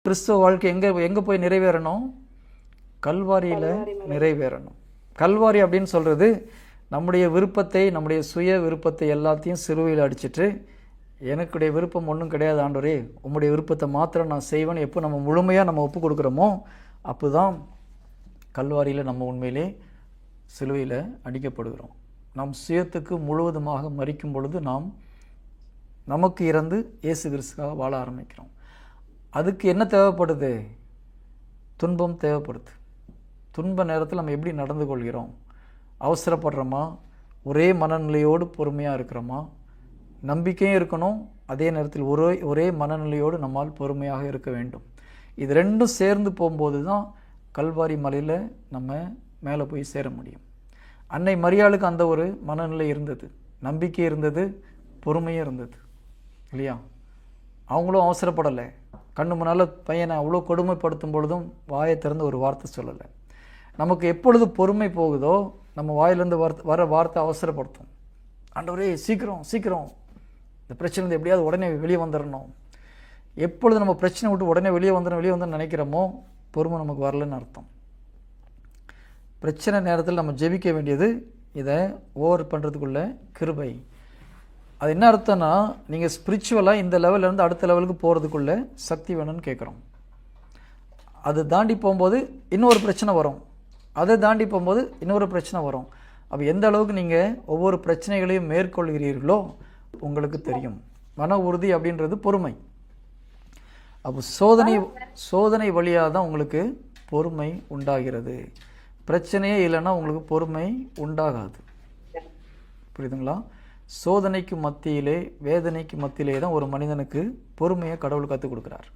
கிறிஸ்துவ வாழ்க்கை எங்கே போய் நிறைவேறணும்? கல்வாரியில் நிறைவேறணும். கல்வாரி அப்படின்னு சொல்கிறது நம்முடைய விருப்பத்தை, நம்முடைய சுய விருப்பத்தை எல்லாத்தையும் சிலுவையில் அடிச்சிட்டு, எனக்குடைய விருப்பம் ஒன்றும் கிடையாது ஆண்டவரே, உம்முடைய விருப்பத்தை மாத்திரம் நான் செய்வேன் எப்போ நம்ம முழுமையாக நம்ம ஒப்பு கொடுக்குறோமோ அப்போ தான் கல்வாரியில் நம்ம உண்மையிலே சிலுவையில் அடிக்கப்படுகிறோம். நம் சுயத்துக்கு முழுவதுமாக மரிக்கும் பொழுது நமக்கு இறந்து இயேசு கிறிஸ்துவாக வாழ ஆரம்பிக்கிறோம். அதுக்கு என்ன தேவைப்படுது? துன்பம் தேவைப்படுது. துன்ப நேரத்தில் நம்ம எப்படி நடந்து கொள்கிறோம்? அவசரப்படுறோமா? ஒரே மனநிலையோடு பொறுமையாக இருக்கிறோமா? நம்பிக்கையும் இருக்கணும், அதே நேரத்தில் ஒரே மனநிலையோடு நம்மால் பொறுமையாக இருக்க வேண்டும். இது ரெண்டும் சேர்ந்து போகும்போது தான் கல்வாரி மலையில் நம்ம மேலே போய் சேர முடியும். அன்னை மரியாளுக்கு அந்த ஒரு மனநிலை இருந்தது, நம்பிக்கை இருந்தது, பொறுமையும் இருந்தது இல்லையா? அவங்களும் அவசரப்படலை. கண்ணு முன்னால் பையனை அவ்வளோ கொடுமைப்படுத்தும் பொழுதும் வாயை திறந்து ஒரு வார்த்தை சொல்லலை. நமக்கு எப்பொழுது பொறுமை போகுதோ நம்ம வாயிலேருந்து வர வார்த்தை அவசரப்படுத்தும். ஆண்டவரே சீக்கிரம் சீக்கிரம் இந்த பிரச்சனை எப்படியாவது உடனே வெளியே வந்துடணும். எப்பொழுது நம்ம பிரச்சனை விட்டு உடனே வெளியே வந்துடணும்னு நினைக்கிறோமோ பொறுமை நமக்கு வரலன்னு அர்த்தம். பிரச்சனை நேரத்தில் நம்ம ஜெபிக்க வேண்டியது இதை ஓவர் பண்ணுறதுக்குள்ள கிருபை. அது என்ன அர்த்தம்னா, நீங்கள் ஸ்பிரிச்சுவலாக இந்த லெவல்லேருந்து அடுத்த லெவலுக்கு போகிறதுக்குள்ள சக்தி வேணும்னு கேட்குறோம். அது தாண்டி போகும்போது இன்னொரு பிரச்சனை வரும், அதை தாண்டி போகும்போது இன்னொரு பிரச்சனை வரும். அப்போ எந்த அளவுக்கு நீங்கள் ஒவ்வொரு பிரச்சனைகளையும் மேற்கொள்கிறீர்களோ உங்களுக்கு தெரியும். மன உறுதி அப்படின்றது பொறுமை. அப்போ சோதனை வழியாக தான் உங்களுக்கு பொறுமை உண்டாகிறது. பிரச்சனையே இல்லைன்னா உங்களுக்கு பொறுமை உண்டாகாது. புரியுதுங்களா? சோதனைக்கு மத்தியிலே, வேதனைக்கு மத்தியிலே தான் ஒரு மனிதனுக்கு பொறுமையை கடவுள் கற்றுக் கொடுக்குறார்.